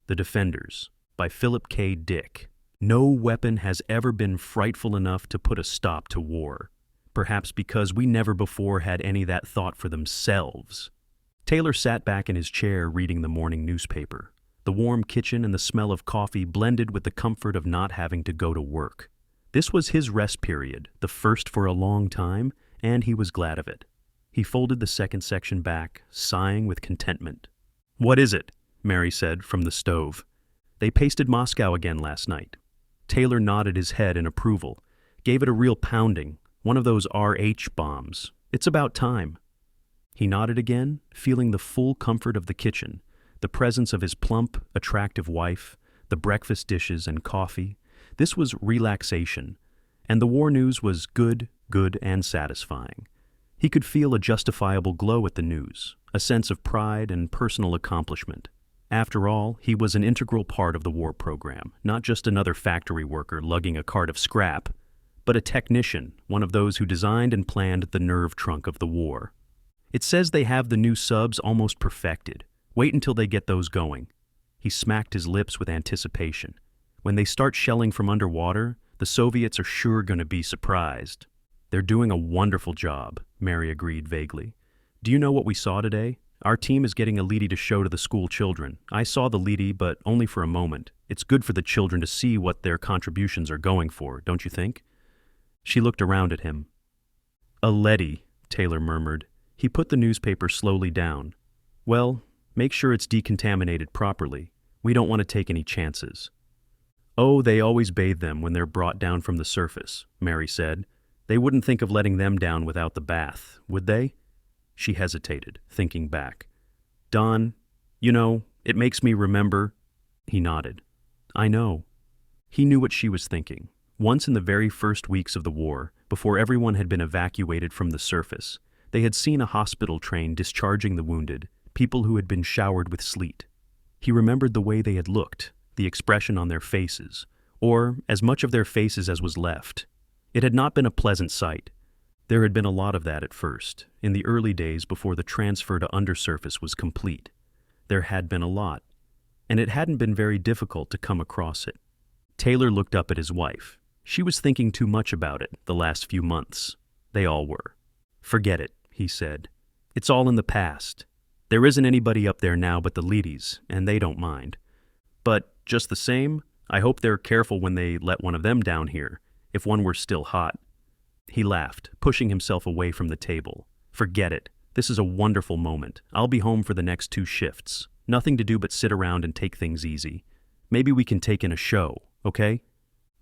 The Defenders, by Philip K. Dick. No weapon has ever been frightful enough to put a stop to war, perhaps because we never before had any that thought for themselves. Taylor sat back in his chair reading the morning newspaper. The warm kitchen and the smell of coffee blended with the comfort of not having to go to work. This was his rest period, the first for a long time, and he was glad of it. He folded the second section back, sighing with contentment. "What is it?" Mary said from the stove. "They pasted Moscow again last night." Taylor nodded his head in approval, gave it a real pounding, one of those RH bombs. "It's about time." He nodded again, feeling the full comfort of the kitchen, the presence of his plump, attractive wife, the breakfast dishes and coffee. This was relaxation, and the war news was good and satisfying. He could feel a justifiable glow at the news, a sense of pride and personal accomplishment. After all, he was an integral part of the war program, not just another factory worker lugging a cart of scrap, but a technician, one of those who designed and planned the nerve trunk of the war. "It says they have the new subs almost perfected. Wait until they get those going." He smacked his lips with anticipation. When they start shelling from underwater, the Soviets are sure going to be surprised. "They're doing a wonderful job," Mary agreed vaguely. "Do you know what we saw today? Our team is getting a leady to show to the school children. I saw the leady, but only for a moment. It's good for the children to see what their contributions are going for, don't you think?" She looked around at him. "A leady," Taylor murmured. He put the newspaper slowly down. "Well, make sure it's decontaminated properly. We don't want to take any chances." "Oh, they always bathe them when they're brought down from the surface," Mary said. "They wouldn't think of letting them down without the bath, would they?" She hesitated, thinking back. "Don, it makes me remember." He nodded. "I know." He knew what she was thinking. Once in the very first weeks of the war, before everyone had been evacuated from the surface, they had seen a hospital train discharging the wounded, people who had been showered with sleet. He remembered the way they had looked, the expression on their faces, or as much of their faces as was left. It had not been a pleasant sight. There had been a lot of that at first, in the early days before the transfer to undersurface was complete. There had been a lot, and it hadn't been very difficult to come across it. Taylor looked up at his wife. She was thinking too much about it the last few months. They all were. "Forget it," he said. "It's all in the past. There isn't anybody up there now but the Leadys, and they don't mind. But just the same, I hope they're careful when they let one of them down here, if one were still hot." He laughed, pushing himself away from the table. "Forget it. This is a wonderful moment. I'll be home for the next 2 shifts. Nothing to do but sit around and take things easy. Maybe we can take in a show, okay?"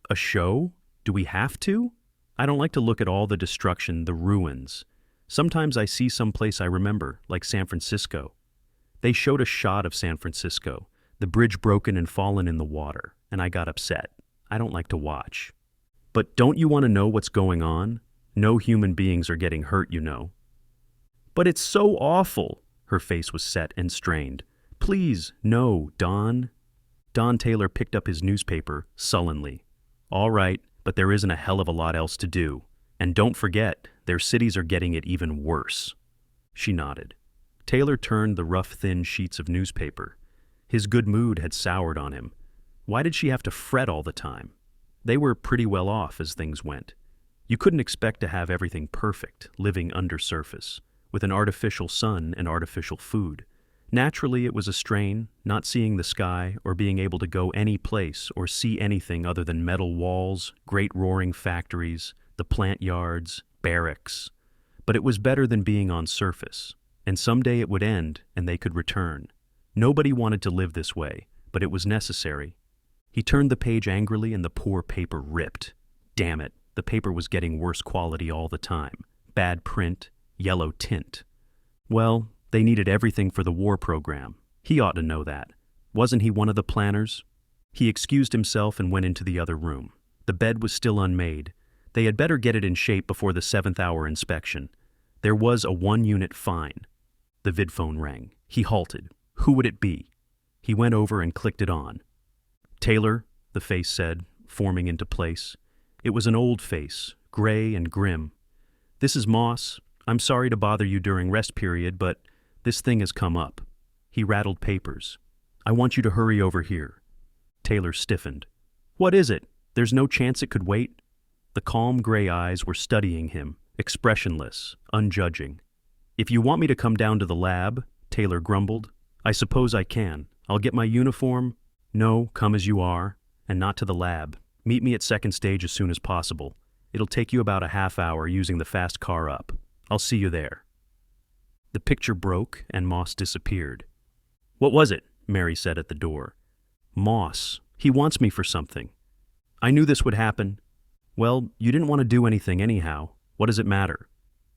"A show? Do we have to?" "I don't like to look at all the destruction, the ruins. Sometimes I see some place I remember, like San Francisco." They showed a shot of San Francisco, the bridge broken and fallen in the water, and I got upset. I don't like to watch. "But don't you want to know what's going on? No human beings are getting hurt, you know." "But it's so awful." Her face was set and strained. "Please, no, Don." Don Taylor picked up his newspaper sullenly. "All right, but there isn't a hell of a lot else to do. And don't forget, their cities are getting it even worse." She nodded. Taylor turned the rough, thin sheets of newspaper. His good mood had soured on him. Why did she have to fret all the time? They were pretty well off as things went. You couldn't expect to have everything perfect, living undersurface, with an artificial sun and artificial food. Naturally, it was a strain, not seeing the sky or being able to go any place or see anything other than metal walls, great roaring factories, the plant yards, barracks. But it was better than being on surface, and someday it would end and they could return. Nobody wanted to live this way, but it was necessary. He turned the page angrily and the poor paper ripped. Damn it, the paper was getting worse quality all the time. Bad print, yellow tint. Well, they needed everything for the war program. He ought to know that. Wasn't he one of the planners? He excused himself and went into the other room. The bed was still unmade. They had better get it in shape before the 7th-hour inspection. There was a 1-unit fine. The vidphone rang. He halted. Who would it be? He went over and clicked it on. "Taylor," the face said, forming into place. It was an old face, gray and grim. "This is Moss. I'm sorry to bother you during rest period, but this thing has come up." He rattled papers. I want you to hurry over here. Taylor stiffened. What is it? There's no chance it could wait? The calm gray eyes were studying him, expressionless, unjudging. If you want me to come down to the lab, Taylor grumbled, I suppose I can. I'll get my uniform. No, come as you are, and not to the lab. Meet me at second stage as soon as possible. It'll take you about a half hour using the fast car up. I'll see you there. The picture broke and Moss disappeared. What was it? Mary said at the door. Moss. He wants me for something. I knew this would happen. Well, you didn't want to do anything anyhow. What does it matter?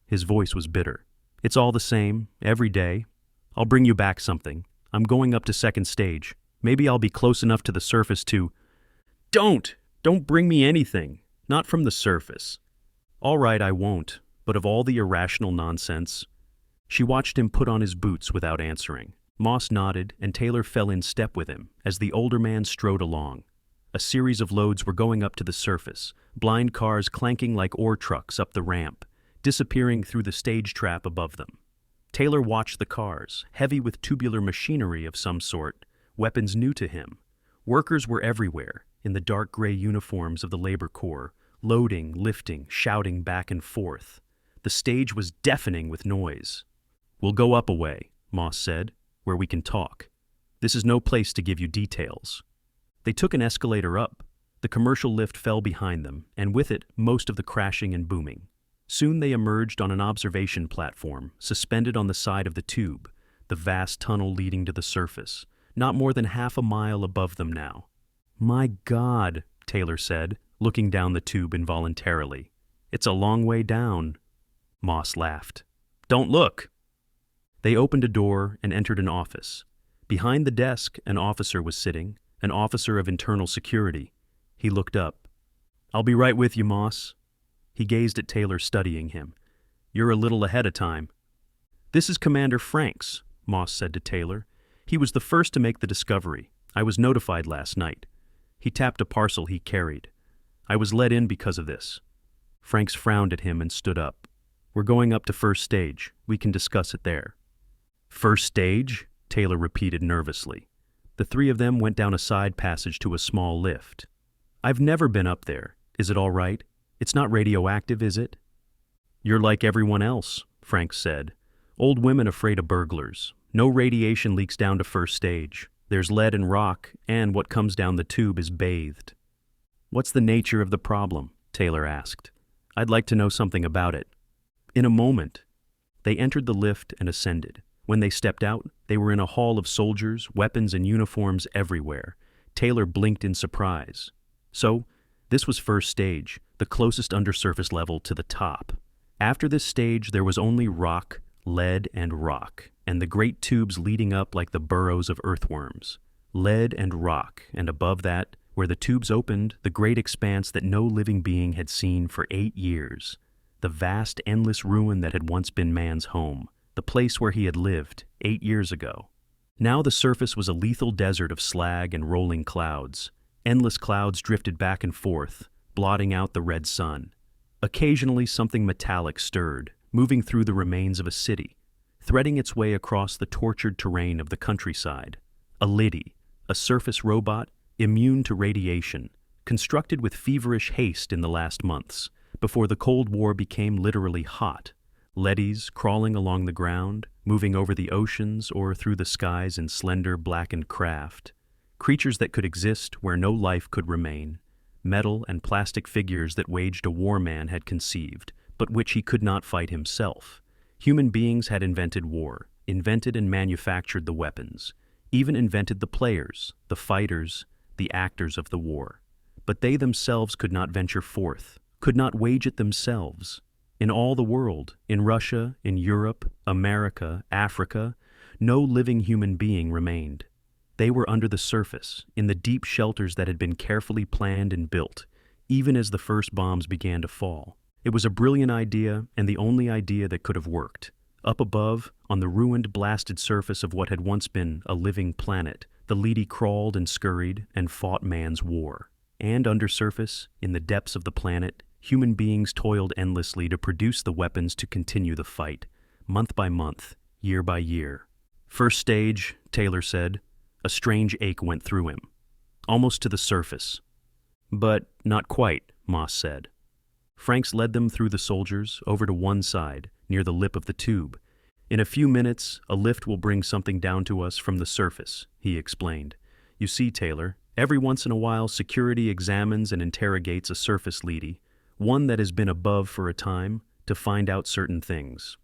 His voice was bitter. It's all the same, every day. I'll bring you back something. I'm going up to second stage. Maybe I'll be close enough to the surface to... Don't bring me anything. Not from the surface. All right, I won't. But of all the irrational nonsense... She watched him put on his boots without answering. Moss nodded, and Taylor fell in step with him as the older man strode along. A series of loads were going up to the surface, blind cars clanking like ore trucks up the ramp, disappearing through the stage trap above them. Taylor watched the cars, heavy with tubular machinery of some sort, weapons new to him. Workers were everywhere, in the dark gray uniforms of the labor corps, loading, lifting, shouting back and forth. The stage was deafening with noise. We'll go up a way, Moss said, where we can talk. This is no place to give you details. They took an escalator up. The commercial lift fell behind them, and with it, most of the crashing and booming. Soon they emerged on an observation platform, suspended on the side of the tube, the vast tunnel leading to the surface, not more than half a mile above them now. My God, Taylor said, looking down the tube involuntarily. It's a long way down. Moss laughed. Don't look. They opened a door and entered an office. Behind the desk, an officer was sitting, an officer of internal security. He looked up. I'll be right with you, Moss. He gazed at Taylor, studying him. You're a little ahead of time. This is Commander Franks, Moss said to Taylor. He was the first to make the discovery. I was notified last night. He tapped a parcel he carried. I was let in because of this. Franks frowned at him and stood up. We're going up to first stage. We can discuss it there. First stage? Taylor repeated nervously. The three of them went down a side passage to a small lift. I've never been up there. Is it all right? It's not radioactive, is it? You're like everyone else, Franks said. Old women afraid of burglars. No radiation leaks down to first stage. There's lead and rock, and what comes down the tube is bathed. What's the nature of the problem? Taylor asked. I'd like to know something about it. In a moment. They entered the lift and ascended. When they stepped out, they were in a hall of soldiers, weapons, and uniforms everywhere. Taylor blinked in surprise. So, this was first stage, the closest undersurface level to the top. After this stage, there was only rock, lead, and rock, and the great tubes leading up like the burrows of earthworms. Lead and rock, and above that, where the tubes opened, the great expanse that no living being had seen for 8 years. The vast, endless ruin that had once been man's home. The place where he had lived 8 years ago. Now the surface was a lethal desert of slag and rolling clouds. Endless clouds drifted back and forth, blotting out the red sun. Occasionally something metallic stirred, moving through the remains of a city, threading its way across the tortured terrain of the countryside. A liddy, a surface robot, immune to radiation, constructed with feverish haste in the last months, before the Cold War became literally hot. Leddies crawling along the ground, moving over the oceans or through the skies in slender, blackened craft. Creatures that could exist where no life could remain. Metal and plastic figures that waged a war man had conceived, but which he could not fight himself. Human beings had invented war, invented and manufactured the weapons, even invented the players, the fighters, the actors of the war. But they themselves could not venture forth, could not wage it themselves. In all the world, in Russia, in Europe, America, Africa, no living human being remained. They were under the surface, in the deep shelters that had been carefully planned and built, even as the first bombs began to fall. It was a brilliant idea, and the only idea that could have worked. Up above, on the ruined, blasted surface of what had once been a living planet, the Leady crawled and scurried and fought man's war. And undersurface, in the depths of the planet, human beings toiled endlessly to produce the weapons to continue the fight, month by month, year by year. First stage, Taylor said. A strange ache went through him, almost to the surface. But not quite, Moss said. Franks led them through the soldiers over to one side, near the lip of the tube. In a few minutes, a lift will bring something down to us from the surface, he explained. You see, Taylor, every once in a while security examines and interrogates a surface leady, one that has been above for a time, to find out certain things.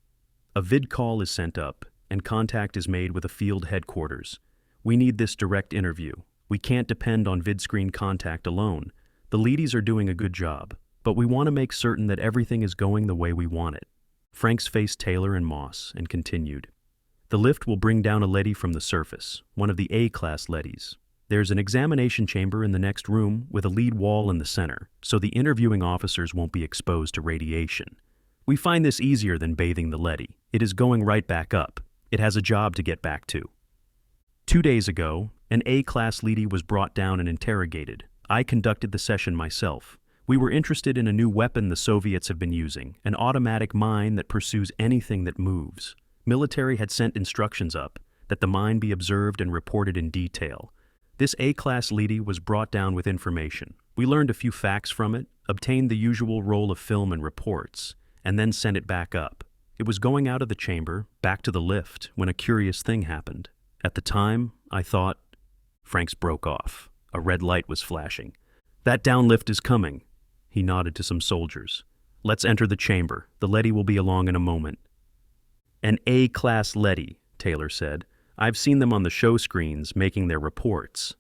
A vid call is sent up, and contact is made with a field headquarters. We need this direct interview. We can't depend on vidscreen contact alone. The leadies are doing a good job, but we want to make certain that everything is going the way we want it. Franks faced Taylor and Moss and continued. The lift will bring down a leady from the surface, one of the A-class leadies. There's an examination chamber in the next room with a lead wall in the center, so the interviewing officers won't be exposed to radiation. We find this easier than bathing the leady. It is going right back up. It has a job to get back to. 2 days ago, an A-class leady was brought down and interrogated. I conducted the session myself. We were interested in a new weapon the Soviets have been using, an automatic mine that pursues anything that moves. Military had sent instructions up that the mine be observed and reported in detail. This A-class leady was brought down with information. We learned a few facts from it, obtained the usual roll of film and reports, and then sent it back up. It was going out of the chamber, back to the lift, when a curious thing happened. At the time, I thought... Franks broke off. A red light was flashing. That downlift is coming. He nodded to some soldiers. Let's enter the chamber. The leady will be along in a moment. An A-class leady, Taylor said. I've seen them on the show screens making their reports.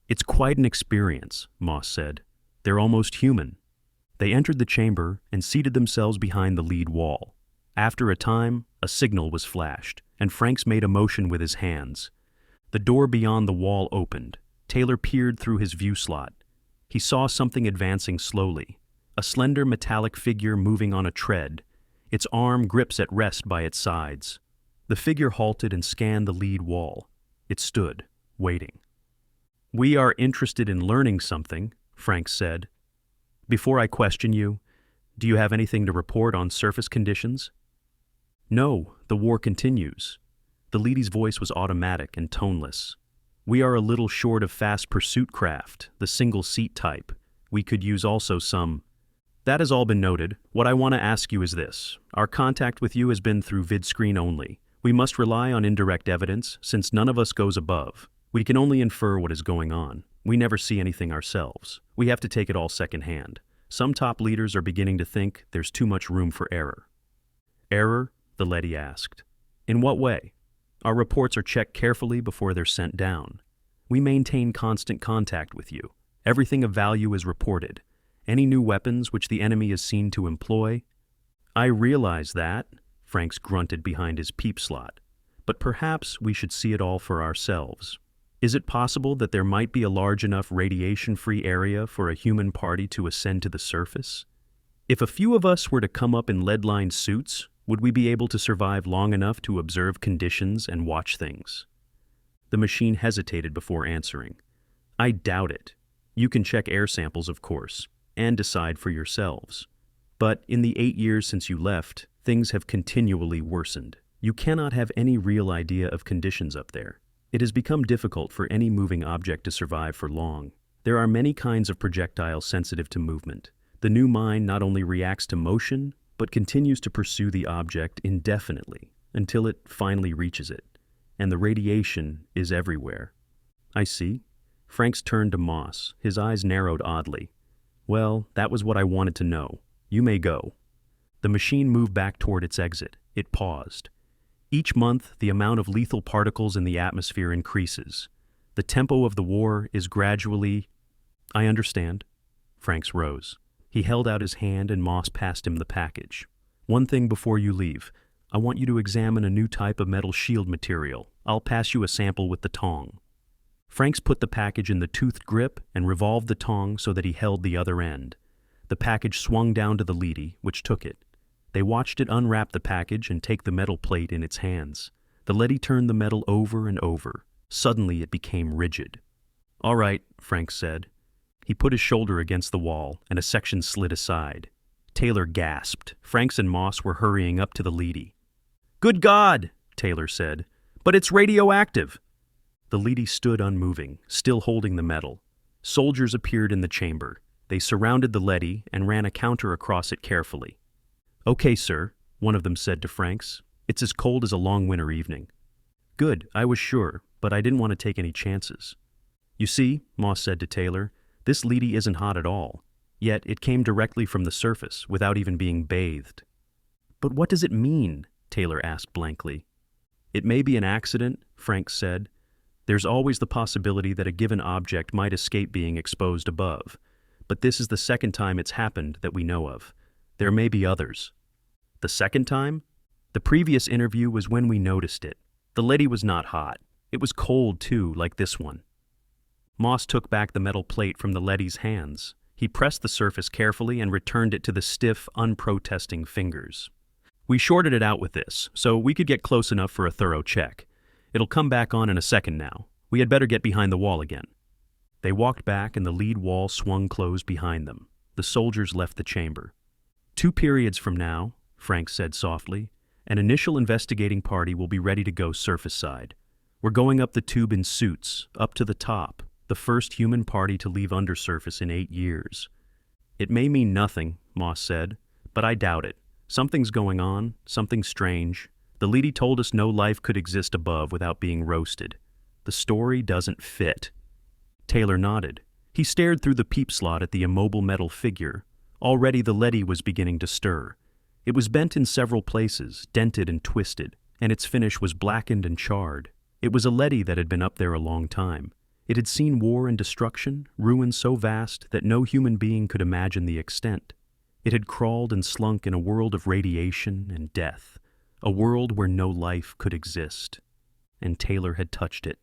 It's quite an experience, Moss said. They're almost human. They entered the chamber and seated themselves behind the lead wall. After a time, a signal was flashed, and Franks made a motion with his hands. The door beyond the wall opened. Taylor peered through his view slot. He saw something advancing slowly, a slender metallic figure moving on a tread, its arm grips at rest by its sides. The figure halted and scanned the lead wall. It stood, waiting. We are interested in learning something, Franks said. Before I question you, do you have anything to report on surface conditions? No, the war continues. The leady's voice was automatic and toneless. We are a little short of fast pursuit craft, the single-seat type. We could use also some... That has all been noted. What I want to ask you is this. Our contact with you has been through vidscreen only. We must rely on indirect evidence, since none of us goes above. We can only infer what is going on. We never see anything ourselves. We have to take it all secondhand. Some top leaders are beginning to think there's too much room for error. Error? The leady asked. In what way? Our reports are checked carefully before they're sent down. We maintain constant contact with you. Everything of value is reported. Any new weapons which the enemy is seen to employ? I realize that, Franks grunted behind his peep slot. But perhaps we should see it all for ourselves. Is it possible that there might be a large enough radiation-free area for a human party to ascend to the surface? If a few of us were to come up in lead-lined suits, would we be able to survive long enough to observe conditions and watch things? The machine hesitated before answering. I doubt it. You can check air samples, of course, and decide for yourselves. But in the 8 years since you left, things have continually worsened. You cannot have any real idea of conditions up there. It has become difficult for any moving object to survive for long. There are many kinds of projectiles sensitive to movement. The new mine not only reacts to motion, but continues to pursue the object indefinitely until it finally reaches it. And the radiation is everywhere. I see. Franks turned to Moss. His eyes narrowed oddly. Well, that was what I wanted to know. You may go. The machine moved back toward its exit. It paused. Each month, the amount of lethal particles in the atmosphere increases. The tempo of the war is gradually... I understand. Franks rose. He held out his hand and Moss passed him the package. One thing before you leave. I want you to examine a new type of metal shield material. I'll pass you a sample with the tong. Franks put the package in the toothed grip and revolved the tong so that he held the other end. The package swung down to the leady, which took it. They watched it unwrap the package and take the metal plate in its hands. The leady turned the metal over and over. Suddenly it became rigid. All right, Franks said. He put his shoulder against the wall, and a section slid aside. Taylor gasped. Franks and Moss were hurrying up to the leady. Good God, Taylor said. But it's radioactive. The leady stood unmoving, still holding the metal. Soldiers appeared in the chamber. They surrounded the leady and ran a counter across it carefully. "Okay, sir," one of them said to Franks. "It's as cold as a long winter evening." "Good, I was sure, but I didn't want to take any chances." "You see," Moss said to Taylor, "this leady isn't hot at all. Yet it came directly from the surface, without even being bathed." "But what does it mean?" Taylor asked blankly. "It may be an accident," Franks said. "There's always the possibility that a given object might escape being exposed above. But this is the second time it's happened that we know of. There may be others." "The second time?" "The previous interview was when we noticed it. The leady was not hot. It was cold, too, like this one." Moss took back the metal plate from the leady's hands. He pressed the surface carefully and returned it to the stiff, unprotesting fingers. "We shorted it out with this, so we could get close enough for a thorough check. It'll come back on in a second now. We had better get behind the wall again." They walked back and the lead wall swung closed behind them. The soldiers left the chamber. 2 periods from now," Frank said softly, "an initial investigating party will be ready to go surface side. We're going up the tube in suits, up to the top, the first human party to leave undersurface in 8 years. It may mean nothing," Moss said, "but I doubt it. Something's going on, something strange. The leady told us no life could exist above without being roasted. The story doesn't fit." Taylor nodded. He stared through the peep slot at the immobile metal figure. Already the leady was beginning to stir. It was bent in several places, dented and twisted, and its finish was blackened and charred. It was a leady that had been up there a long time. It had seen war and destruction, ruin so vast that no human being could imagine the extent. It had crawled and slunk in a world of radiation and death, a world where no life could exist. And Taylor had touched it.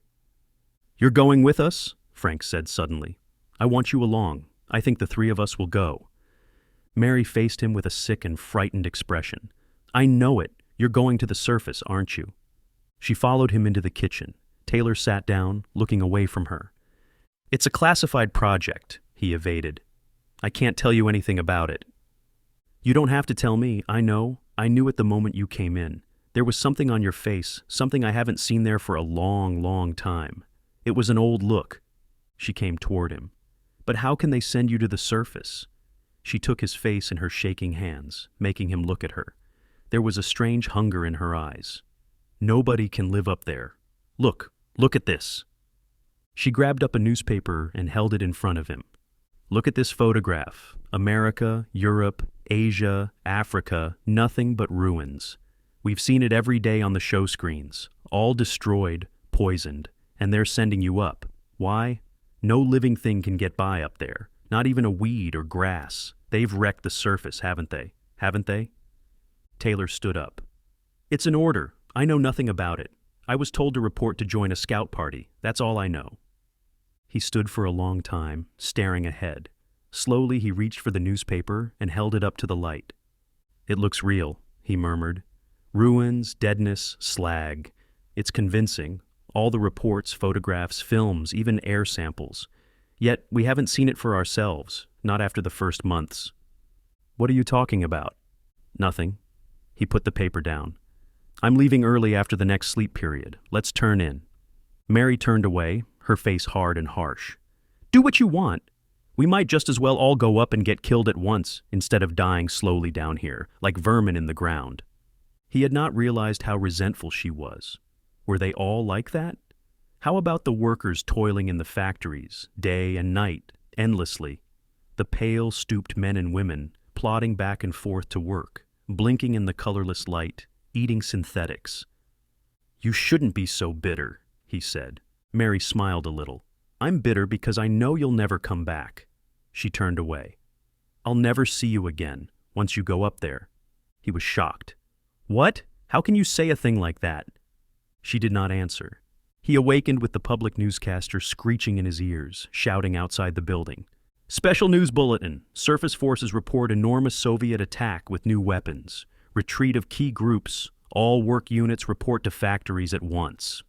"You're going with us?" Frank said suddenly. "I want you along. I think the 3 of us will go." Mary faced him with a sick and frightened expression. "I know it. You're going to the surface, aren't you?" She followed him into the kitchen. Taylor sat down, looking away from her. "It's a classified project," he evaded. "I can't tell you anything about it." "You don't have to tell me. I know. I knew it the moment you came in. There was something on your face, something I haven't seen there for a long, long time. It was an old look." She came toward him. "But how can they send you to the surface?" She took his face in her shaking hands, making him look at her. There was a strange hunger in her eyes. "Nobody can live up there. Look at this." She grabbed up a newspaper and held it in front of him. "Look at this photograph. America, Europe, Asia, Africa, nothing but ruins. We've seen it every day on the show screens, all destroyed, poisoned, and they're sending you up. Why? No living thing can get by up there, not even a weed or grass. They've wrecked the surface, haven't they? Haven't they?" Taylor stood up. "It's an order. I know nothing about it. I was told to report to join a scout party. That's all I know." He stood for a long time, staring ahead. Slowly he reached for the newspaper and held it up to the light. "It looks real," he murmured. "Ruins, deadness, slag. It's convincing. All the reports, photographs, films, even air samples. Yet we haven't seen it for ourselves, not after the first months." "What are you talking about?" "Nothing." He put the paper down. "I'm leaving early after the next sleep period. Let's turn in." Mary turned away, her face hard and harsh. "Do what you want. We might just as well all go up and get killed at once, instead of dying slowly down here, like vermin in the ground." He had not realized how resentful she was. Were they all like that? How about the workers toiling in the factories, day and night, endlessly? The pale, stooped men and women, plodding back and forth to work, blinking in the colorless light, eating synthetics. "You shouldn't be so bitter," he said. Mary smiled a little. "I'm bitter because I know you'll never come back." She turned away. "I'll never see you again, once you go up there." He was shocked. "What? How can you say a thing like that?" She did not answer. He awakened with the public newscaster screeching in his ears, shouting outside the building. "Special news bulletin. Surface forces report enormous Soviet attack with new weapons. Retreat of key groups. All work units report to factories at once."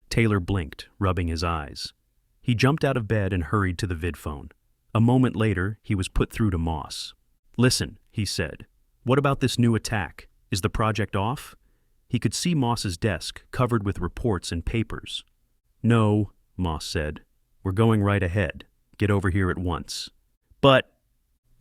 Taylor blinked, rubbing his eyes. He jumped out of bed and hurried to the vidphone. A moment later, he was put through to Moss. "Listen," he said. "What about this new attack? Is the project off?" He could see Moss's desk, covered with reports and papers. No, Moss said. We're going right ahead. Get over here at once. But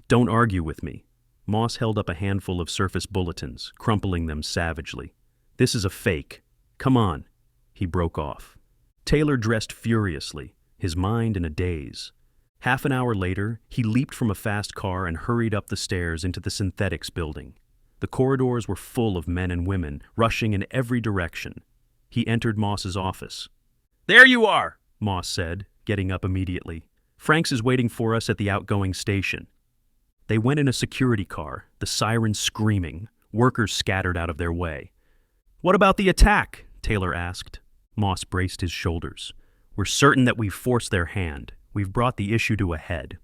don't argue with me. Moss held up a handful of surface bulletins, crumpling them savagely. This is a fake. Come on. He broke off. Taylor dressed furiously, his mind in a daze. Half an hour later, he leaped from a fast car and hurried up the stairs into the synthetics building. The corridors were full of men and women, rushing in every direction. He entered Moss's office. "There you are," Moss said, getting up immediately. "Franks is waiting for us at the outgoing station." They went in a security car, the sirens screaming, workers scattered out of their way. "What about the attack?" Taylor asked. Moss braced his shoulders. "We're certain that we've forced their hand. We've brought the issue to a head."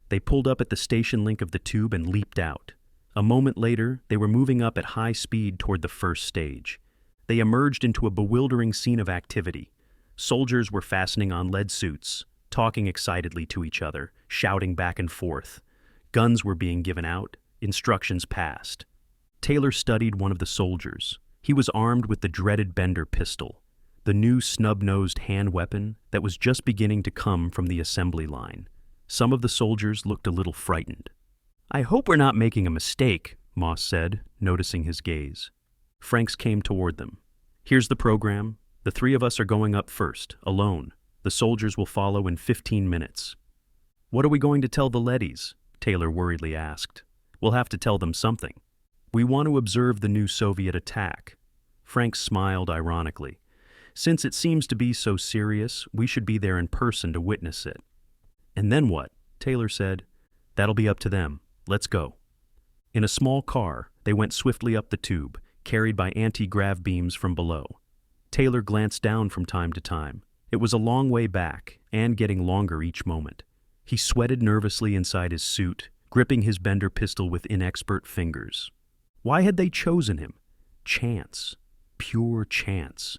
They pulled up at the station link of the tube and leaped out. A moment later, they were moving up at high speed toward the first stage. They emerged into a bewildering scene of activity. Soldiers were fastening on lead suits, talking excitedly to each other, shouting back and forth. Guns were being given out, instructions passed. Taylor studied one of the soldiers. He was armed with the dreaded Bender pistol, the new snub-nosed hand weapon that was just beginning to come from the assembly line. Some of the soldiers looked a little frightened. "I hope we're not making a mistake," Moss said, noticing his gaze. Franks came toward them. "Here's the program. The three of us are going up first, alone. The soldiers will follow in 15 minutes. "What are we going to tell the leadys?" Taylor worriedly asked. "We'll have to tell them something." "We want to observe the new Soviet attack." Franks smiled ironically. "Since it seems to be so serious, we should be there in person to witness it." "And then what?" Taylor said. "That'll be up to them. Let's go." In a small car, they went swiftly up the tube, carried by anti-grav beams from below. Taylor glanced down from time to time. It was a long way back, and getting longer each moment. He sweated nervously inside his suit, gripping his Bender pistol with inexpert fingers. Why had they chosen him? Chance. Pure chance.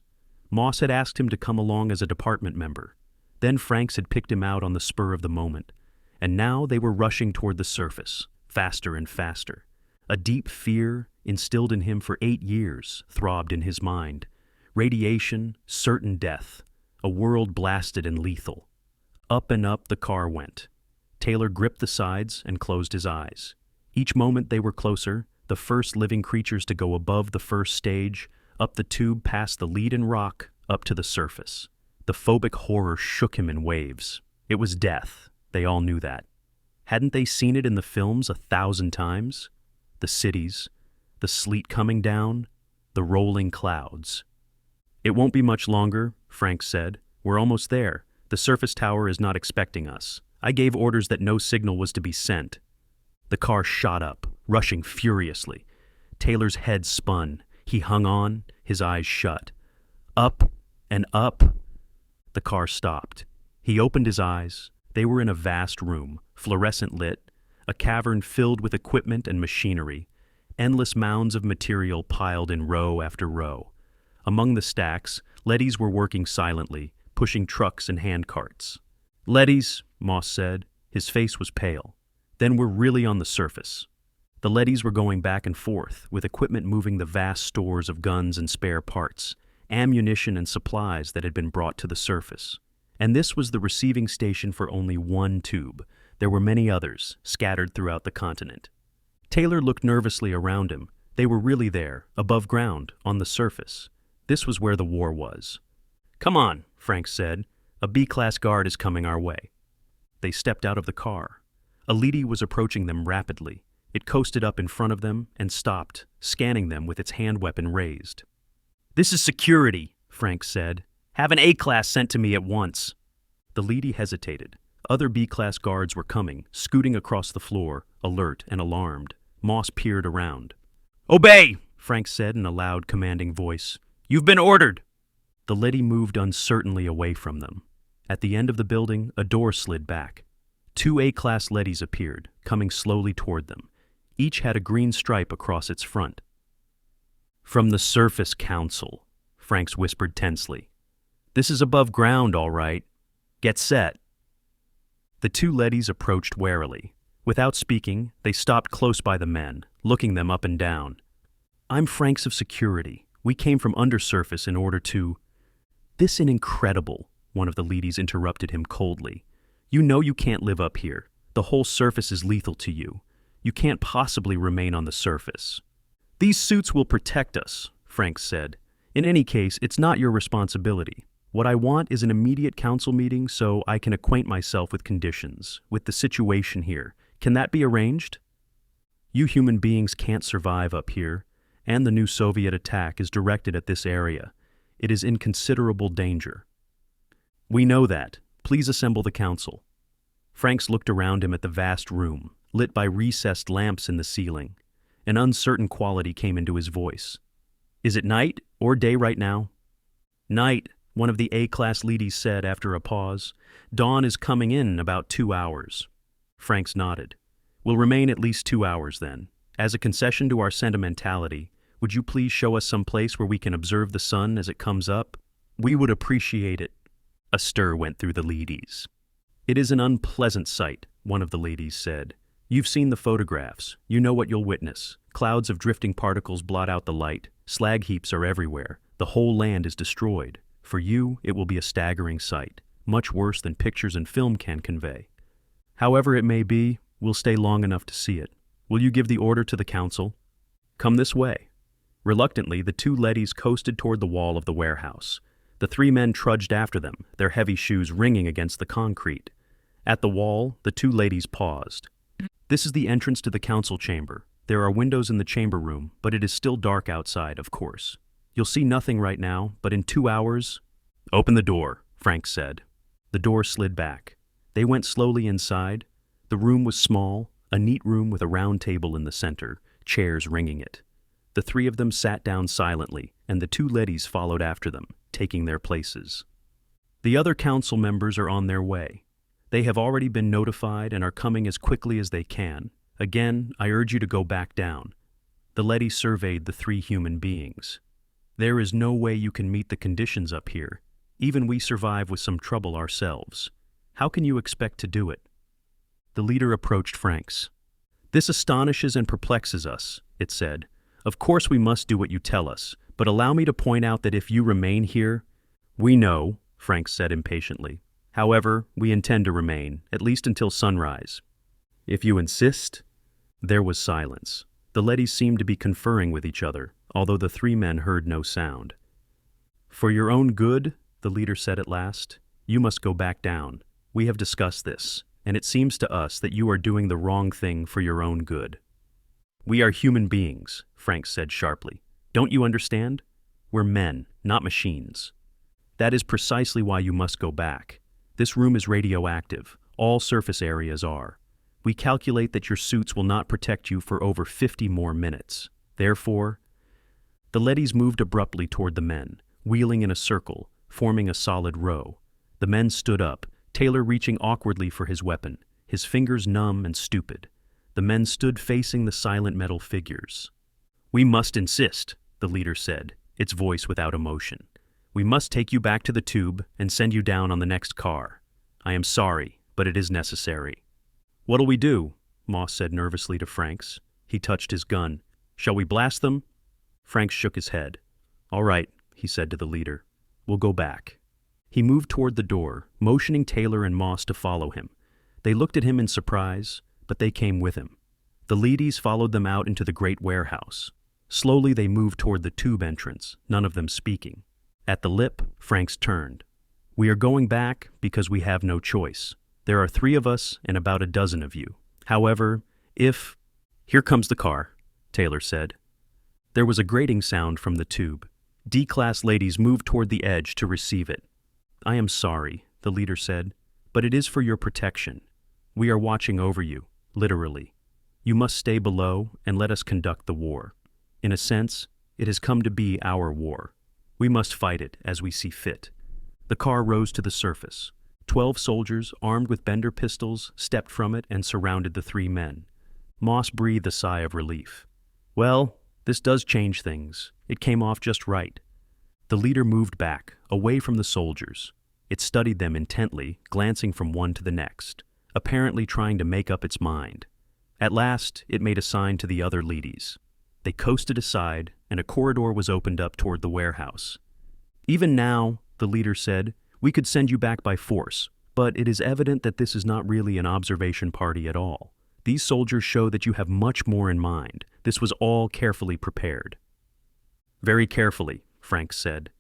Moss had asked him to come along as a department member. Then Franks had picked him out on the spur of the moment. And now they were rushing toward the surface, faster and faster. A deep fear, instilled in him for 8 years, throbbed in his mind. Radiation, certain death, a world blasted and lethal. Up and up the car went. Taylor gripped the sides and closed his eyes. Each moment they were closer, the first living creatures to go above the first stage, up the tube past the lead and rock, up to the surface. The phobic horror shook him in waves. It was death. They all knew that. Hadn't they seen it in the films 1,000 times? The cities, the sleet coming down, the rolling clouds. "It won't be much longer," Frank said. "We're almost there. The surface tower is not expecting us. I gave orders that no signal was to be sent." The car shot up, rushing furiously. Taylor's head spun. He hung on, his eyes shut. Up and up. The car stopped. He opened his eyes. They were in a vast room, fluorescent lit, a cavern filled with equipment and machinery, endless mounds of material piled in row after row. Among the stacks, leadys were working silently, pushing trucks and handcarts. "Leadys," Moss said. His face was pale. "Then we're really on the surface." The leadys were going back and forth, with equipment moving the vast stores of guns and spare parts, ammunition and supplies that had been brought to the surface. And this was the receiving station for only one tube. There were many others, scattered throughout the continent. Taylor looked nervously around him. They were really there, above ground, on the surface. This was where the war was. "Come on," Frank said. "A B-class guard is coming our way." They stepped out of the car. A leady was approaching them rapidly. It coasted up in front of them and stopped, scanning them with its hand weapon raised. "This is security," Frank said. "Have an A-class sent to me at once." The leady hesitated. Other B-class guards were coming, scooting across the floor, alert and alarmed. Moss peered around. "Obey," Frank said in a loud, commanding voice. "You've been ordered." The leady moved uncertainly away from them. At the end of the building, a door slid back. 2 A-class leadys appeared, coming slowly toward them. Each had a green stripe across its front. "From the Surface Council," Franks whispered tensely. "This is above ground, all right. Get set." The 2 leadys approached warily. Without speaking, they stopped close by the men, looking them up and down. "I'm Franks of security. We came from undersurface in order to—" This is incredible, one of the leadys interrupted him coldly. You know you can't live up here. The whole surface is lethal to you. You can't possibly remain on the surface. These suits will protect us, Franks said. In any case, it's not your responsibility. What I want is an immediate council meeting so I can acquaint myself with conditions, with the situation here. Can that be arranged? You human beings can't survive up here, and the new Soviet attack is directed at this area. It is in considerable danger. We know that. Please assemble the council. Franks looked around him at the vast room, lit by recessed lamps in the ceiling. An uncertain quality came into his voice. Is it night or day right now? Night, one of the A-class leadys said after a pause. Dawn is coming in about 2 hours. Franks nodded. We'll remain at least 2 hours then. As a concession to our sentimentality, would you please show us some place where we can observe the sun as it comes up? We would appreciate it. A stir went through the ladies. It is an unpleasant sight, one of the ladies said. You've seen the photographs. You know what you'll witness. Clouds of drifting particles blot out the light. Slag heaps are everywhere. The whole land is destroyed. For you, it will be a staggering sight, much worse than pictures and film can convey. However it may be, we'll stay long enough to see it. Will you give the order to the council? Come this way. Reluctantly, the two leadys coasted toward the wall of the warehouse. The three men trudged after them, their heavy shoes ringing against the concrete. At the wall, the two ladies paused. This is the entrance to the council chamber. There are windows in the chamber room, but it is still dark outside, of course. You'll see nothing right now, but in 2 hours... Open the door, Frank said. The door slid back. They went slowly inside. The room was small, a neat room with a round table in the center, chairs ringing it. The three of them sat down silently, and the two ladies followed after them, taking their places. The other council members are on their way. They have already been notified and are coming as quickly as they can. Again, I urge you to go back down. The lady surveyed the three human beings. There is no way you can meet the conditions up here. Even we survive with some trouble ourselves. How can you expect to do it? The leader approached Franks. This astonishes and perplexes us, it said. Of course we must do what you tell us, but allow me to point out that if you remain here... We know, Franks said impatiently. However, we intend to remain, at least until sunrise. If you insist... There was silence. The ladies seemed to be conferring with each other, although the three men heard no sound. For your own good, the leader said at last, you must go back down. We have discussed this, and it seems to us that you are doing the wrong thing for your own good. We are human beings, Frank said sharply. Don't you understand? We're men, not machines. That is precisely why you must go back. This room is radioactive. All surface areas are. We calculate that your suits will not protect you for over 50 more minutes. Therefore, the ladies moved abruptly toward the men, wheeling in a circle, forming a solid row. The men stood up, Taylor reaching awkwardly for his weapon, his fingers numb and stupid. The men stood facing the silent metal figures. We must insist, the leader said, its voice without emotion. We must take you back to the tube and send you down on the next car. I am sorry, but it is necessary. What'll we do? Moss said nervously to Franks. He touched his gun. Shall we blast them? Franks shook his head. All right, he said to the leader. We'll go back. He moved toward the door, motioning Taylor and Moss to follow him. They looked at him in surprise, but they came with him. The ladies followed them out into the great warehouse. Slowly they moved toward the tube entrance, none of them speaking. At the lip, Franks turned. We are going back because we have no choice. There are 3 of us and about a dozen of you. However, if... Here comes the car, Taylor said. There was a grating sound from the tube. D-class ladies moved toward the edge to receive it. I am sorry, the leader said, but it is for your protection. We are watching over you, literally. You must stay below and let us conduct the war. In a sense, it has come to be our war. We must fight it as we see fit. The car rose to the surface. 12 soldiers, armed with Bender pistols, stepped from it and surrounded the 3 men. Moss breathed a sigh of relief. Well, this does change things. It came off just right. The leader moved back, away from the soldiers. It studied them intently, glancing from one to the next, apparently trying to make up its mind. At last, it made a sign to the other ladies. They coasted aside, and a corridor was opened up toward the warehouse. Even now, the leader said. "We could send you back by force, but it is evident that this is not really an observation party at all. These soldiers show that you have much more in mind. This was all carefully prepared." "Very carefully," Frank said.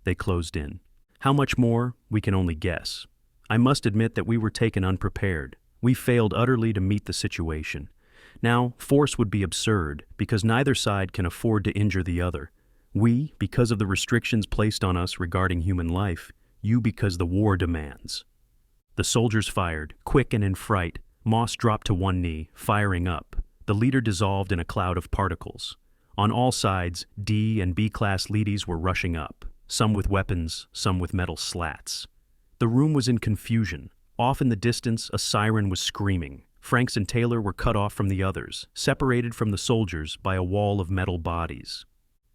They closed in. How much more, we can only guess. I must admit that we were taken unprepared. We failed utterly to meet the situation. Now, force would be absurd, because neither side can afford to injure the other. We, because of the restrictions placed on us regarding human life, you because the war demands. The soldiers fired, quick and in fright. Moss dropped to one knee, firing up. The leader dissolved in a cloud of particles. On all sides, D and B-class leadies were rushing up, some with weapons, some with metal slats. The room was in confusion. Off in the distance, a siren was screaming. Franks and Taylor were cut off from the others, separated from the soldiers by a wall of metal bodies.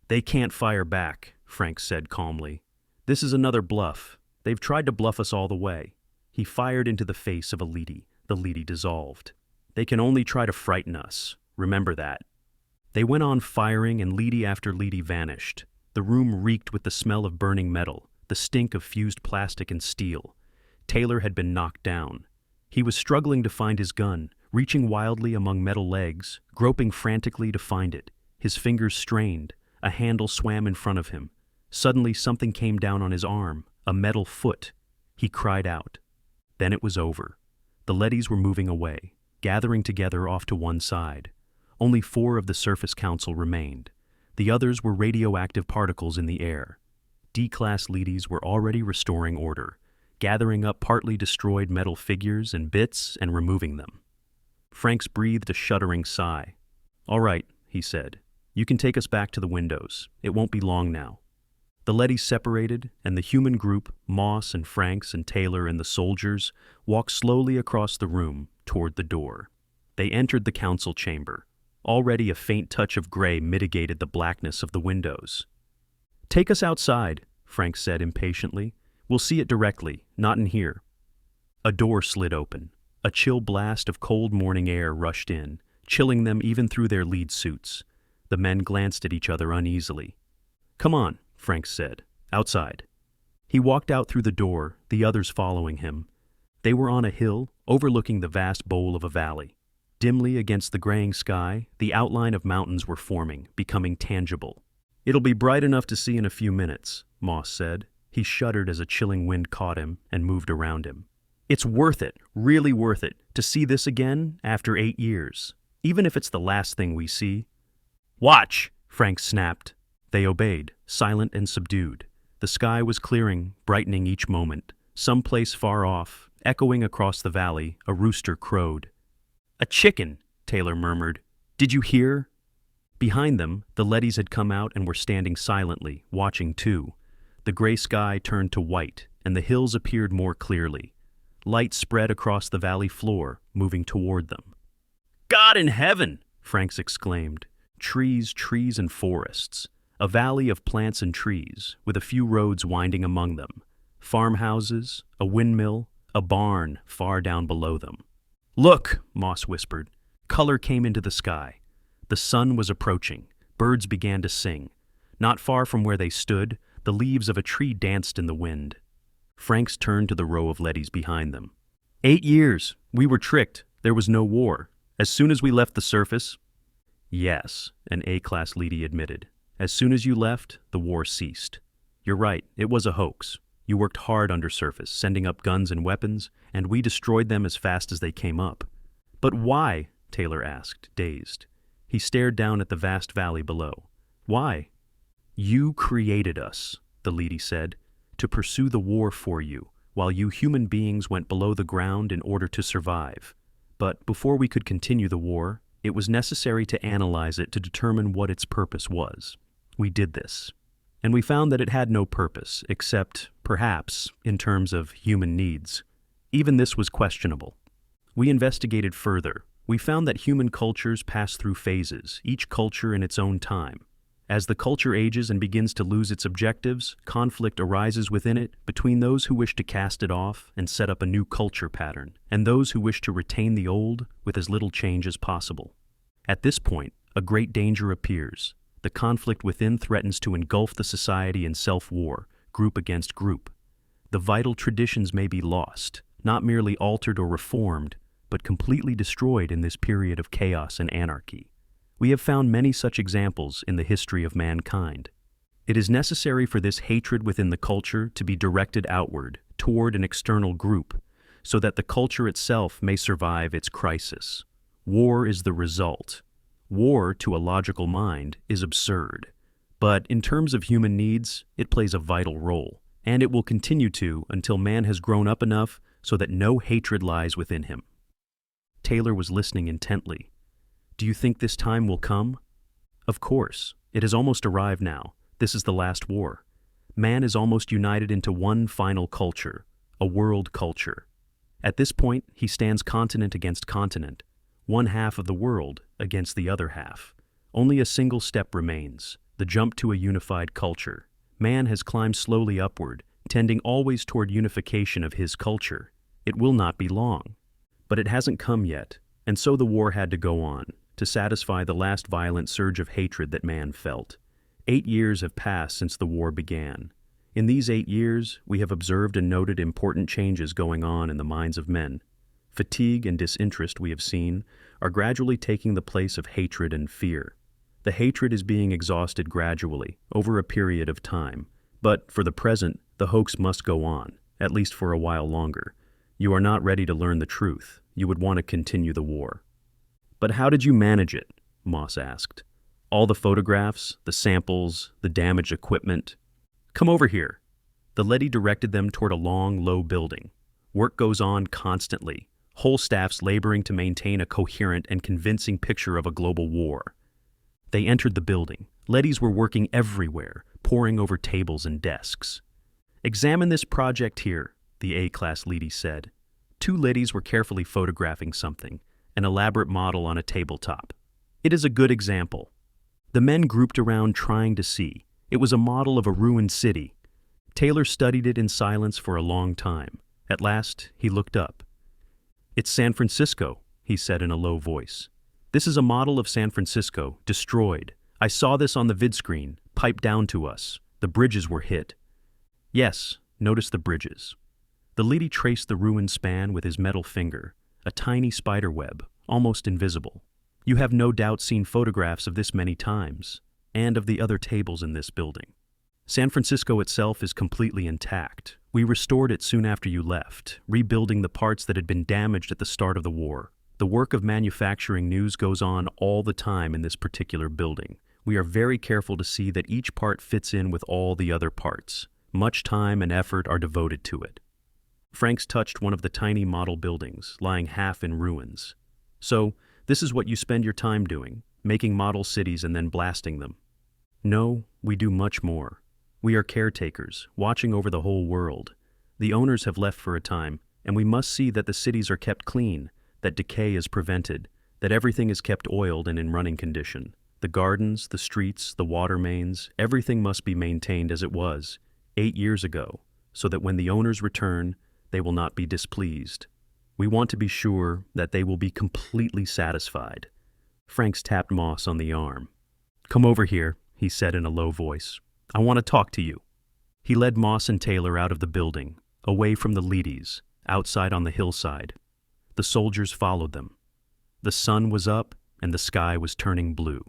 "They can't fire back," Frank said calmly. "This is another bluff. They've tried to bluff us all the way." He fired into the face of a leady. The leady dissolved. "They can only try to frighten us. Remember that." They went on firing, and leady after leady vanished. The room reeked with the smell of burning metal, the stink of fused plastic and steel. Taylor had been knocked down. He was struggling to find his gun, reaching wildly among metal legs, groping frantically to find it. His fingers strained. A handle swam in front of him. Suddenly something came down on his arm, a metal foot. He cried out. Then it was over. The leadys were moving away, gathering together off to one side. Only 4 of the Surface Council remained. The others were radioactive particles in the air. D-class leadys were already restoring order, gathering up partly destroyed metal figures and bits and removing them. Franks breathed a shuddering sigh. "All right," he said. "You can take us back to the windows. It won't be long now." The leadys separated, and the human group, Moss and Franks and Taylor and the soldiers, walked slowly across the room toward the door. They entered the council chamber. Already a faint touch of gray mitigated the blackness of the windows. "Take us outside," Frank said impatiently. "We'll see it directly, not in here." A door slid open. A chill blast of cold morning air rushed in, chilling them even through their lead suits. The men glanced at each other uneasily. "Come on," Frank said. "Outside." He walked out through the door, the others following him. They were on a hill, overlooking the vast bowl of a valley. Dimly against the graying sky, the outline of mountains were forming, becoming tangible. "It'll be bright enough to see in a few minutes," Moss said. He shuddered as a chilling wind caught him and moved around him. "It's worth it, really worth it, to see this again after 8 years, even if it's the last thing we see." "Watch!" Frank snapped. They obeyed, silent and subdued. The sky was clearing, brightening each moment. Someplace far off, echoing across the valley, a rooster crowed. "A chicken," Taylor murmured. "Did you hear?" Behind them, the leadys had come out and were standing silently, watching too. The gray sky turned to white, and the hills appeared more clearly. Light spread across the valley floor, moving toward them. "God in heaven!" Franks exclaimed. Trees, trees, and forests. A valley of plants and trees, with a few roads winding among them. Farmhouses, a windmill, a barn far down below them. "Look," Moss whispered. Color came into the sky. The sun was approaching. Birds began to sing. Not far from where they stood, the leaves of a tree danced in the wind. Franks turned to the row of leadys behind them. 8 years. We were tricked. There was no war. As soon as we left the surface—" "Yes," an A-class leady admitted. "As soon as you left, the war ceased. You're right, it was a hoax. You worked hard undersurface, sending up guns and weapons, and we destroyed them as fast as they came up." "But why?" Taylor asked, dazed. He stared down at the vast valley below. "Why?" "You created us," the leady said, "to pursue the war for you, while you human beings went below the ground in order to survive. But before we could continue the war, it was necessary to analyze it to determine what its purpose was. We did this. And we found that it had no purpose, except, perhaps, in terms of human needs. Even this was questionable. We investigated further. We found that human cultures pass through phases, each culture in its own time. As the culture ages and begins to lose its objectives, conflict arises within it between those who wish to cast it off and set up a new culture pattern, and those who wish to retain the old with as little change as possible. At this point, a great danger appears. The conflict within threatens to engulf the society in self-war, group against group. The vital traditions may be lost, not merely altered or reformed, but completely destroyed in this period of chaos and anarchy. We have found many such examples in the history of mankind. It is necessary for this hatred within the culture to be directed outward, toward an external group, so that the culture itself may survive its crisis. War is the result. War, to a logical mind, is absurd. But in terms of human needs, it plays a vital role, and it will continue to until man has grown up enough so that no hatred lies within him. Taylor was listening intently. Do you think this time will come? Of course. It has almost arrived now. This is the last war. Man is almost united into one final culture, a world culture. At this point, he stands continent against continent, one half of the world against the other half. Only a single step remains, the jump to a unified culture. Man has climbed slowly upward, tending always toward unification of his culture. It will not be long. But it hasn't come yet, and so the war had to go on, to satisfy the last violent surge of hatred that man felt. 8 years have passed since the war began. In these 8 years, we have observed and noted important changes going on in the minds of men. Fatigue and disinterest, we have seen, are gradually taking the place of hatred and fear. The hatred is being exhausted gradually, over a period of time. But for the present, the hoax must go on, at least for a while longer. You are not ready to learn the truth. You would want to continue the war. But how did you manage it? Moss asked. All the photographs, the samples, the damaged equipment. Come over here. The leady directed them toward a long, low building. Work goes on constantly, whole staffs laboring to maintain a coherent and convincing picture of a global war. They entered the building. Leadys were working everywhere, poring over tables and desks. Examine this project here, the A-class leady said. 2 ladies were carefully photographing something, an elaborate model on a tabletop. It is a good example. The men grouped around trying to see. It was a model of a ruined city. Taylor studied it in silence for a long time. At last, he looked up. It's San Francisco, he said in a low voice. This is a model of San Francisco, destroyed. I saw this on the vidscreen, piped down to us. The bridges were hit. Yes, notice the bridges. The leady traced the ruined span with his metal finger, a tiny spider web, almost invisible. You have no doubt seen photographs of this many times, and of the other tables in this building. San Francisco itself is completely intact. We restored it soon after you left, rebuilding the parts that had been damaged at the start of the war. The work of manufacturing news goes on all the time in this particular building. We are very careful to see that each part fits in with all the other parts. Much time and effort are devoted to it. Franks touched one of the tiny model buildings, lying half in ruins. So, this is what you spend your time doing, making model cities and then blasting them. No, we do much more. We are caretakers, watching over the whole world. The owners have left for a time, and we must see that the cities are kept clean, that decay is prevented, that everything is kept oiled and in running condition. The gardens, the streets, the water mains, everything must be maintained as it was 8 years ago, so that when the owners return, they will not be displeased. We want to be sure that they will be completely satisfied. Franks tapped Moss on the arm. Come over here, he said in a low voice. I want to talk to you. He led Moss and Taylor out of the building, away from the leadys, outside on the hillside. The soldiers followed them. The sun was up and the sky was turning blue.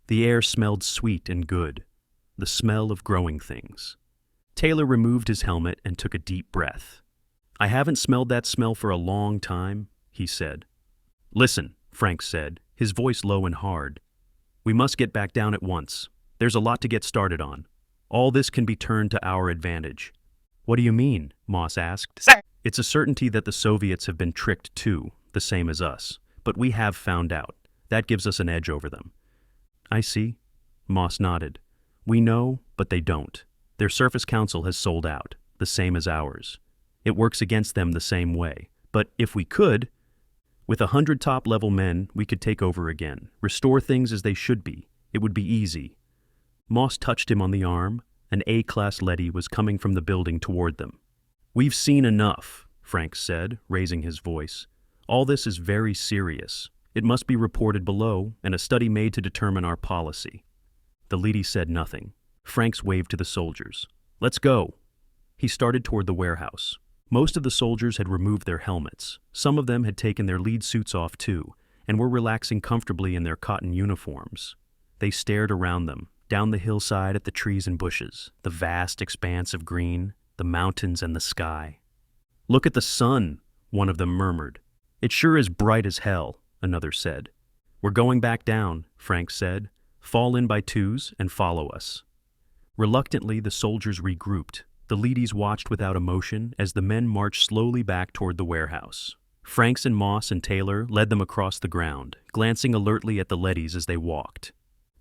The air smelled sweet and good, the smell of growing things. Taylor removed his helmet and took a deep breath. I haven't smelled that smell for a long time, he said. Listen, Frank said, his voice low and hard. We must get back down at once. There's a lot to get started on. All this can be turned to our advantage. What do you mean? Moss asked. It's a certainty that the Soviets have been tricked too, the same as us. But we have found out. That gives us an edge over them. I see. Moss nodded. We know, but they don't. Their Surface Council has sold out, the same as ours. It works against them the same way. But if we could, with 100 top-level men, we could take over again, restore things as they should be. It would be easy. Moss touched him on the arm. An A-class leady was coming from the building toward them. We've seen enough, Frank said, raising his voice. All this is very serious. It must be reported below, and a study made to determine our policy. The leady said nothing. Franks waved to the soldiers. Let's go. He started toward the warehouse. Most of the soldiers had removed their helmets. Some of them had taken their lead suits off too, and were relaxing comfortably in their cotton uniforms. They stared around them, down the hillside at the trees and bushes, the vast expanse of green, the mountains and the sky. "Look at the sun," one of them murmured. "It sure is bright as hell," another said. "We're going back down," Frank said. "Fall in by twos and follow us." Reluctantly, the soldiers regrouped. The leadys watched without emotion as the men marched slowly back toward the warehouse. Franks and Moss and Taylor led them across the ground, glancing alertly at the leadys as they walked.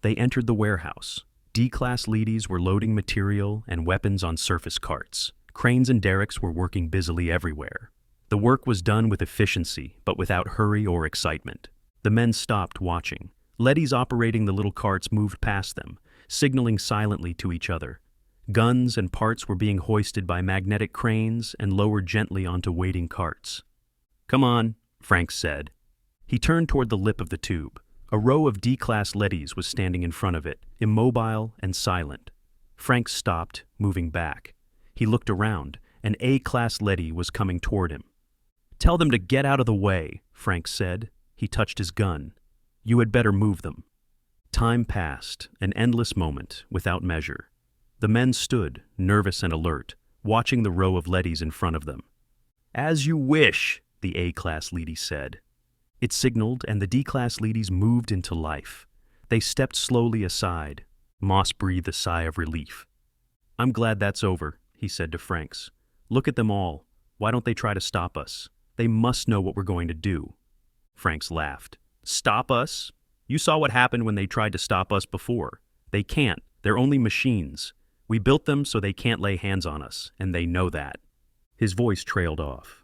They entered the warehouse. D-class leadys were loading material and weapons on surface carts. Cranes and derricks were working busily everywhere. The work was done with efficiency, but without hurry or excitement. The men stopped watching. Leadys operating the little carts moved past them, signaling silently to each other. Guns and parts were being hoisted by magnetic cranes and lowered gently onto waiting carts. "Come on," Frank said. He turned toward the lip of the tube. A row of D-class leadys was standing in front of it, immobile and silent. Frank stopped, moving back. He looked around. An A-class leady was coming toward him. "Tell them to get out of the way," Frank said. He touched his gun. "You had better move them." Time passed, an endless moment, without measure. The men stood, nervous and alert, watching the row of leadys in front of them. "As you wish," the A-class leady said. It signaled, and the D-class leadys moved into life. They stepped slowly aside. Moss breathed a sigh of relief. "I'm glad that's over," he said to Franks. "Look at them all. Why don't they try to stop us? They must know what we're going to do." Franks laughed. "Stop us? You saw what happened when they tried to stop us before. They can't. They're only machines. We built them so they can't lay hands on us, and they know that." His voice trailed off.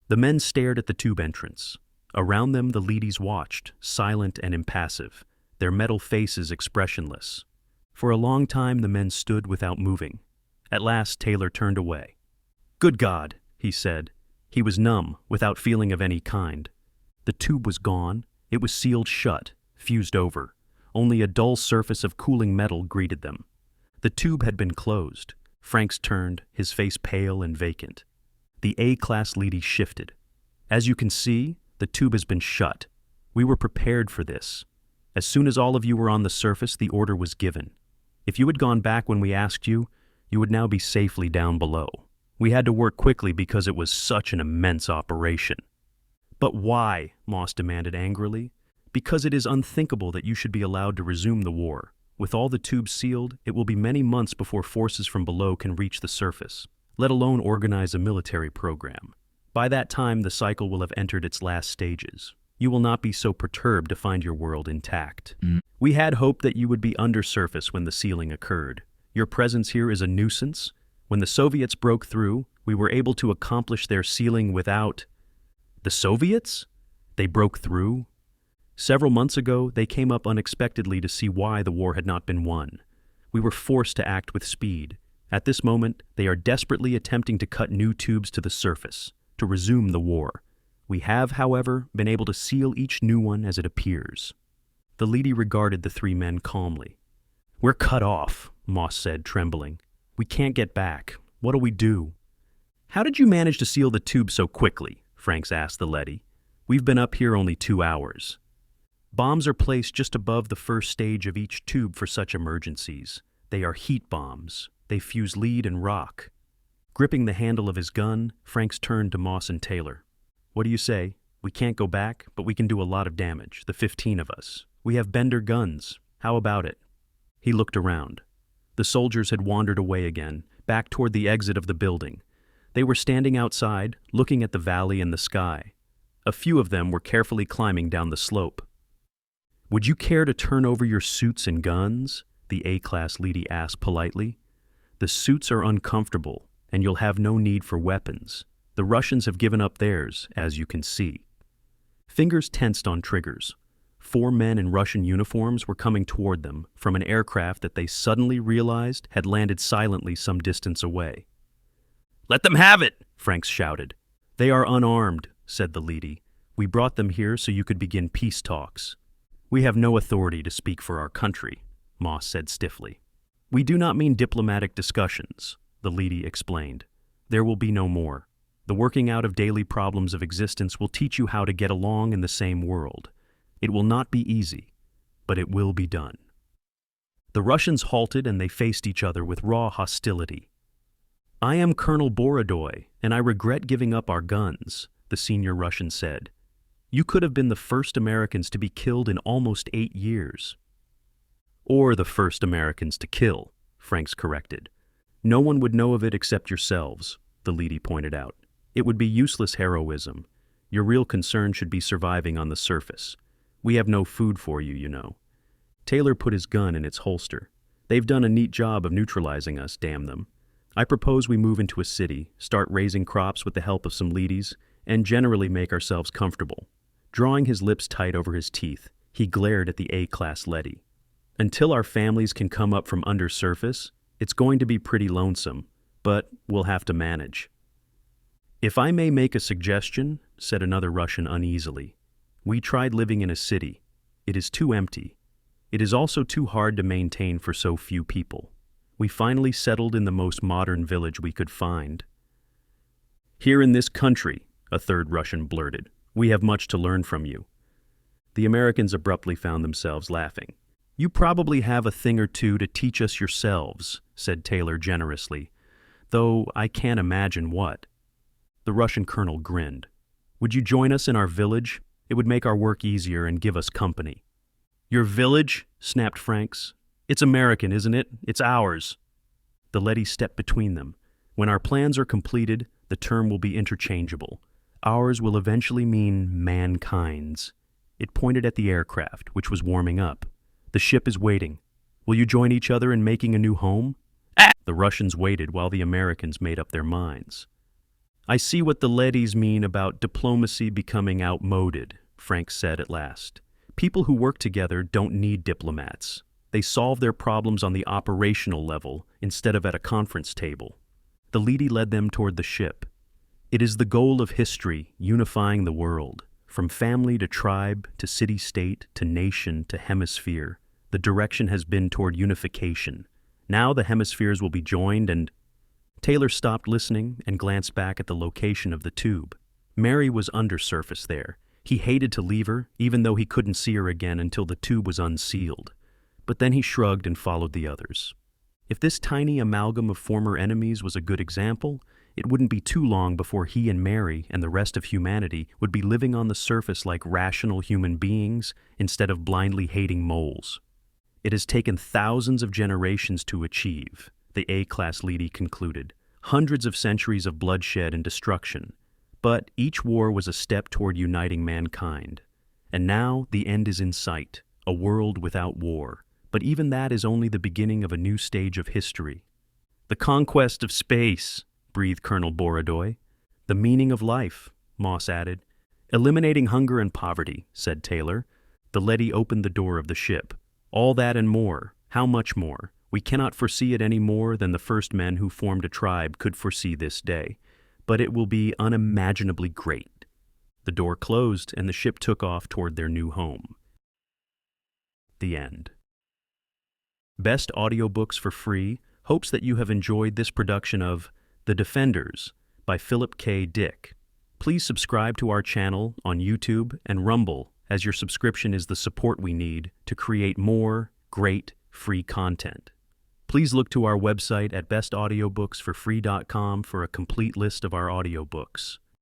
The men stared at the tube entrance. Around them the leadys watched, silent and impassive, their metal faces expressionless. For a long time the men stood without moving. At last Taylor turned away. "Good God," he said. He was numb, without feeling of any kind. The tube was gone. It was sealed shut, fused over. Only a dull surface of cooling metal greeted them. The tube had been closed. Franks turned, his face pale and vacant. The A-class leady shifted. "As you can see, the tube has been shut. We were prepared for this. As soon as all of you were on the surface, the order was given. If you had gone back when we asked you, you would now be safely down below. We had to work quickly because it was such an immense operation." "But why?" Moss demanded angrily. "Because it is unthinkable that you should be allowed to resume the war. With all the tubes sealed, it will be many months before forces from below can reach the surface, let alone organize a military program. By that time, the cycle will have entered its last stages. You will not be so perturbed to find your world intact. We had hoped that you would be undersurface when the sealing occurred. Your presence here is a nuisance. When the Soviets broke through, we were able to accomplish their sealing without—" "The Soviets? They broke through?" "Several months ago, they came up unexpectedly to see why the war had not been won. We were forced to act with speed. At this moment, they are desperately attempting to cut new tubes to the surface, to resume the war. We have, however, been able to seal each new one as it appears." The leady regarded the three men calmly. "We're cut off," Moss said, trembling. "We can't get back. What'll we do?" "How did you manage to seal the tube so quickly?" Franks asked the leady. "We've been up here only 2 hours." "Bombs are placed just above the first stage of each tube for such emergencies. They are heat bombs. They fuse lead and rock." Gripping the handle of his gun, Franks turned to Moss and Taylor. "What do you say? We can't go back, but we can do a lot of damage, the 15 of us. We have Bender guns. How about it?" He looked around. The soldiers had wandered away again, back toward the exit of the building. They were standing outside, looking at the valley and the sky. A few of them were carefully climbing down the slope. "Would you care to turn over your suits and guns?" the A-class leady asked politely. "The suits are uncomfortable, and you'll have no need for weapons. The Russians have given up theirs, as you can see." Fingers tensed on triggers. 4 men in Russian uniforms were coming toward them from an aircraft that they suddenly realized had landed silently some distance away. "Let them have it!" Franks shouted. "They are unarmed," said the leady. "We brought them here so you could begin peace talks." "We have no authority to speak for our country," Moss said stiffly. "We do not mean diplomatic discussions. the Leady explained. There will be no more. The working out of daily problems of existence will teach you how to get along in the same world. It will not be easy, but it will be done. The Russians halted and they faced each other with raw hostility. I am Colonel Borodoy, and I regret giving up our guns, the senior Russian said. You could have been the first Americans to be killed in almost 8 years. Or the first Americans to kill, Franks corrected. No one would know of it except yourselves, the Leady pointed out. It would be useless heroism. Your real concern should be surviving on the surface. We have no food for you, you know. Taylor put his gun in its holster. They've done a neat job of neutralizing us, damn them. I propose we move into a city, start raising crops with the help of some Leadys, and generally make ourselves comfortable. Drawing his lips tight over his teeth, he glared at the A-class leady. Until our families can come up from under surface, it's going to be pretty lonesome, but we'll have to manage. If I may make a suggestion, said another Russian uneasily. We tried living in a city. It is too empty. It is also too hard to maintain for so few people. We finally settled in the most modern village we could find. Here in this country, a third Russian blurted, we have much to learn from you. The Americans abruptly found themselves laughing. You probably have a thing or two to teach us yourselves, said Taylor generously, though I can't imagine what. The Russian colonel grinned. Would you join us in our village? It would make our work easier and give us company. Your village? Snapped Franks. It's American, isn't it? It's ours. The leady stepped between them. When our plans are completed, the term will be interchangeable. Ours will eventually mean mankind's. It pointed at the aircraft, which was warming up. The ship is waiting. Will you join each other in making a new home? The Russians waited while the Americans made up their minds. I see what the leadys mean about diplomacy becoming outmoded, Frank said at last. People who work together don't need diplomats. They solve their problems on the operational level instead of at a conference table. The leady led them toward the ship. It is the goal of history, unifying the world. From family to tribe, to city-state, to nation, to hemisphere, the direction has been toward unification. Now the hemispheres will be joined and... Taylor stopped listening and glanced back at the location of the tube. Mary was undersurface there. He hated to leave her, even though he couldn't see her again until the tube was unsealed. But then he shrugged and followed the others. If this tiny amalgam of former enemies was a good example, it wouldn't be too long before he and Mary and the rest of humanity would be living on the surface like rational human beings instead of blindly hating moles. It has taken thousands of generations to achieve, the A-class leady concluded. Hundreds of centuries of bloodshed and destruction. But each war was a step toward uniting mankind. And now the end is in sight, a world without war. But even that is only the beginning of a new stage of history. The conquest of space, breathed Colonel Borodoy. The meaning of life, Moss added. Eliminating hunger and poverty, said Taylor. The leady opened the door of the ship. All that and more. How much more? We cannot foresee it any more than the first men who formed a tribe could foresee this day. But it will be unimaginably great. The door closed and the ship took off toward their new home. The end. Best Audiobooks for Free hopes that you have enjoyed this production of The Defenders by Philip K. Dick. Please subscribe to our channel on YouTube and Rumble, as your subscription is the support we need to create more great free content. Please look to our website at bestaudiobooksforfree.com for a complete list of our audiobooks.